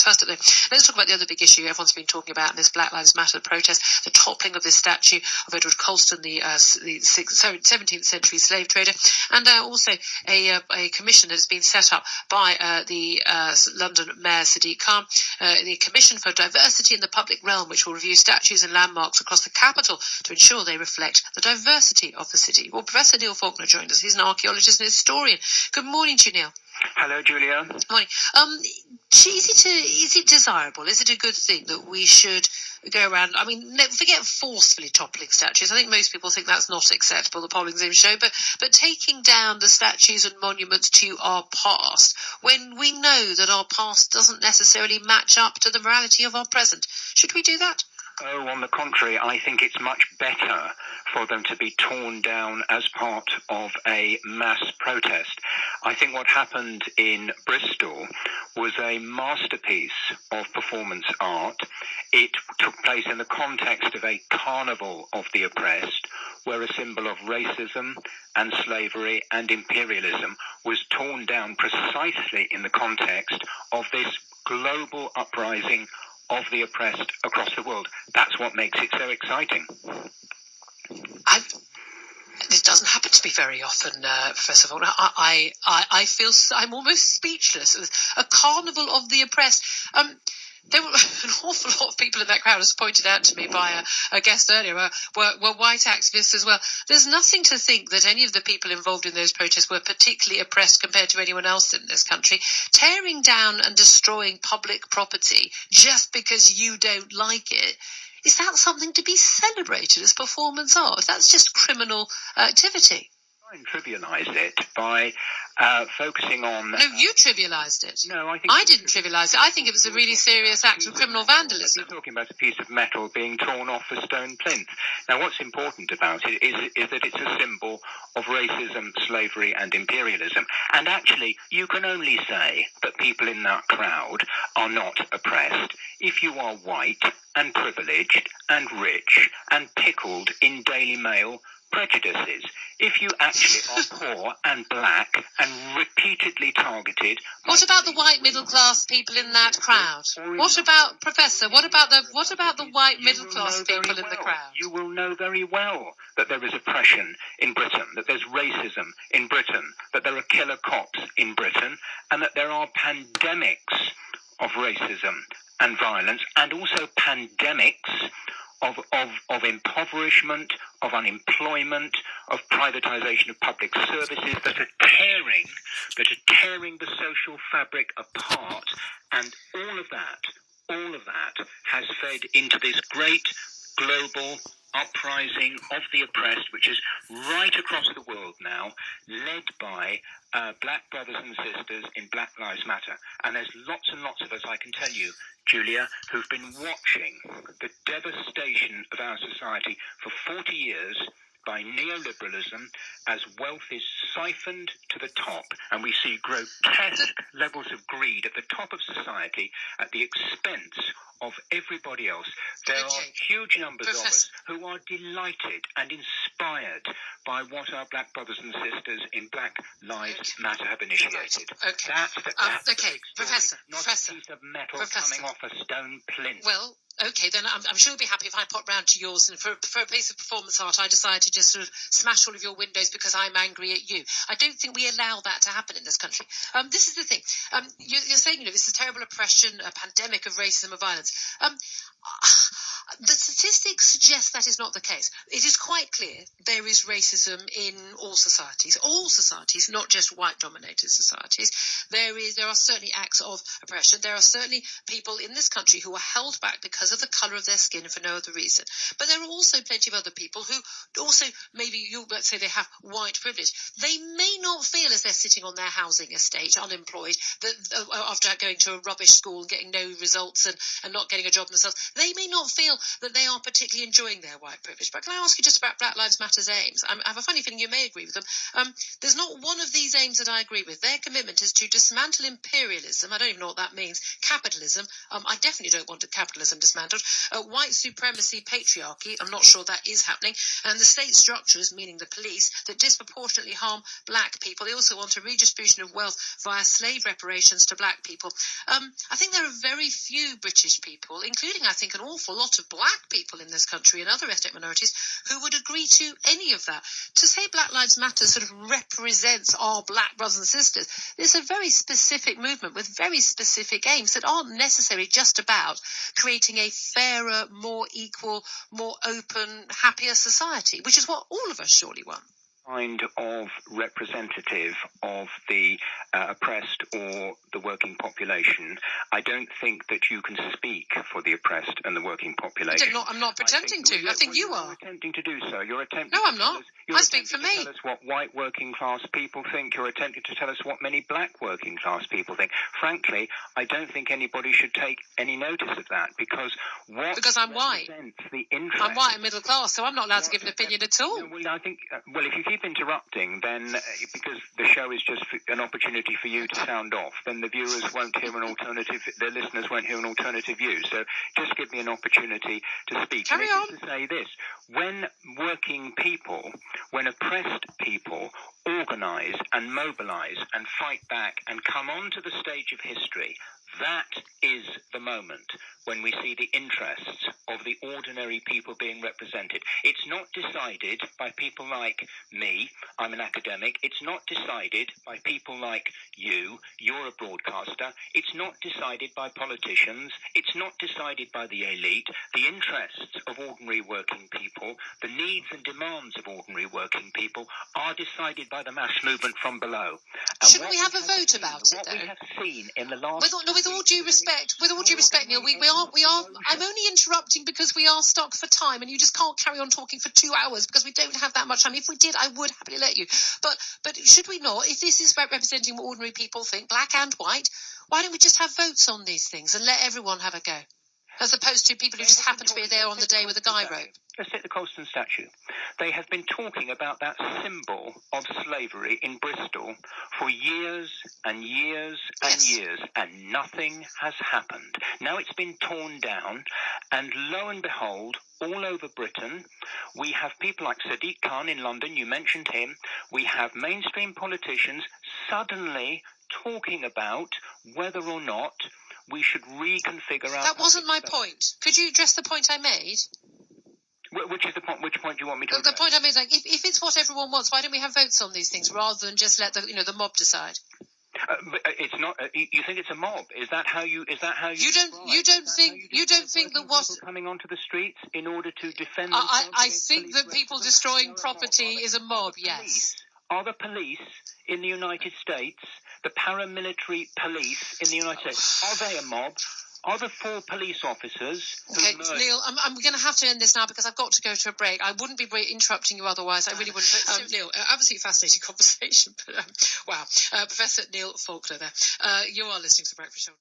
violence. First, let's talk about the other big issue everyone's been talking about in this Black Lives Matter protest, the toppling of this statue of Edward Colston, the 17th century slave trader, and also a commission that has been set up by the London Mayor Sadiq Khan, the Commission for Diversity in the Public Realm, which will review statues and landmarks across the capital to ensure they reflect the diversity of the city. Well, Professor Neil Faulkner joined us. He's an archaeologist and historian. Good morning to you, Neil. Hello, Julia. Morning. Is it desirable? Is it a good thing that we should go around? I mean, forget forcefully toppling statues. I think most people think that's not acceptable, the polling seems to show. But taking down the statues and monuments to our past, when we know that our past doesn't necessarily match up to the morality of our present, should we do that? Oh, on the contrary, I think it's much better for them to be torn down as part of a mass protest. I think what happened in Bristol was a masterpiece of performance art. It took place in the context of a carnival of the oppressed, where a symbol of racism and slavery and imperialism was torn down precisely in the context of this global uprising of the oppressed across the world. That's what makes it so exciting. This doesn't happen to me very often, Professor Faulkner. I feel I'm almost speechless. A carnival of the oppressed. There were an awful lot of people in that crowd, as pointed out to me by a guest earlier, were white activists as well. There's nothing to think that any of the people involved in those protests were particularly oppressed compared to anyone else in this country. Tearing down and destroying public property just because you don't like it, is that something to be celebrated as performance art? That's just criminal activity. Trivialised it by focusing on... No, you trivialised it. No, I didn't trivialise it. I think it was a really serious act of criminal vandalism. We're talking about a piece of metal being torn off a stone plinth. Now, what's important about it is that it's a symbol of racism, slavery and imperialism. And actually, you can only say that people in that crowd are not oppressed if you are white and privileged and rich and pickled in Daily Mail prejudices. If you actually are poor and black and repeatedly targeted... What about the white middle class people in that crowd? What about, Professor, what about the white middle class people in the crowd? You will know very well that there is oppression in Britain, that there's racism in Britain, that there are killer cops in Britain, and that there are pandemics of racism and violence, and also pandemics of impoverishment, of unemployment, of privatisation of public services that are tearing the social fabric apart, and all of that has fed into this great global uprising of the oppressed, which is right across the world now, led by black brothers and sisters in Black Lives Matter. And there's lots and lots of us, I can tell you, Julia, who've been watching the devastation of our society for 40 years by neoliberalism as wealth is siphoned to the top, and we see grotesque levels of greed at the top of society at the expense of everybody else. There are huge numbers of us who are delighted and inspired by what our black brothers and sisters in Black Lives Matter have initiated. Okay. That's the big story, Professor. Not a piece of metal coming off a stone plinth. Well, okay, then I'm sure you'll be happy if I pop round to yours, and for a piece of performance art, I decide to just sort of smash all of your windows because I'm angry at you. I don't think we allow that to happen in this country. This is the thing. You're saying, this is terrible oppression, a pandemic of racism and violence. The statistics suggest that is not the case. It is quite clear there is racism in all societies, not just white-dominated societies. There are certainly acts of oppression. There are certainly people in this country who are held back because of the colour of their skin for no other reason. But there are also plenty of other people who also, maybe let's say they have white privilege. They may not feel, as they're sitting on their housing estate, unemployed, that after going to a rubbish school and getting no results and not getting a job themselves, they may not feel that they are particularly enjoying their white privilege. But can I ask you just about Black Lives Matter's aims? I have a funny feeling you may agree with them. There's not one of these aims that I agree with. Their commitment is to dismantle imperialism. I don't even know what that means. Capitalism. I definitely don't want capitalism dismantled. White supremacy, patriarchy. I'm not sure that is happening. And the state structures, meaning the police, that disproportionately harm black people. They also want a redistribution of wealth via slave reparations to black people. I think there are very few British people, including, I think, an awful lot of black people in this country and other ethnic minorities, who would agree to any of that. To say Black Lives Matter sort of represents our black brothers and sisters, it's a very specific movement with very specific aims that aren't necessarily just about creating a fairer, more equal, more open, happier society, which is what all of us surely want. Kind of representative of the oppressed or the working population. I don't think that you can speak for the oppressed and the working population. I'm not pretending to. I think you are. You're attempting to do so. You're attempting. No, I'm not. I speak for me. Tell us what white working class people think. You're attempting to tell us what many black working class people think. Frankly, I don't think anybody should take any notice of that because I'm white. The interest. I'm white and middle class, so I'm not allowed to give an opinion at all. Well, I think. If you keep interrupting, then because the show is just an opportunity for you to sound off, then the viewers won't hear an alternative. The listeners won't hear an alternative view. So just give me an opportunity to speak. Carry on. To say this: when working people, when oppressed people organise and mobilise and fight back and come onto the stage of history, that is the moment when we see the interests of the ordinary people being represented. It's not decided by people like me. I'm an academic. It's not decided by people like you. You're a broadcaster. It's not decided by politicians. It's not decided by the elite. The interests of ordinary working people, the needs and demands of ordinary working people are decided by the mass movement from below. And shouldn't we have a vote about it, though? What we have seen in the last... With all due respect, Neil, we are. I'm only interrupting because we are stuck for time, and you just can't carry on talking for 2 hours because we don't have that much time. If we did, I would happily let you. But should we not? If this is representing what ordinary people think, black and white, why don't we just have votes on these things and let everyone have a go, as opposed to people who just happen to be there on the day with a guy rope? Let's take the Colston statue. They have been talking about that symbol of slavery in Bristol for years and years and years, and nothing has happened. Now it's been torn down, and lo and behold, all over Britain, we have people like Sadiq Khan in London, you mentioned him, we have mainstream politicians suddenly talking about whether or not we should reconfigure our... That wasn't my point. Could you address the point I made? Which is the point? Which point do you want me to address? The point I made is, like, if it's what everyone wants, why don't we have votes on these things rather than just let the mob decide? But it's not. You think it's a mob? Is that how you? You don't think that what coming onto the streets in order to defend? I think that people destroying property is a mob. Yes. Are the police in the United States, the paramilitary police in the United States, are they a mob? Are the 4 police officers... Okay, Neil, I'm going to have to end this now because I've got to go to a break. I wouldn't be interrupting you otherwise. I really wouldn't. Neil, absolutely fascinating conversation. But, wow. Professor Neil Faulkner there. You are listening to The Breakfast Show.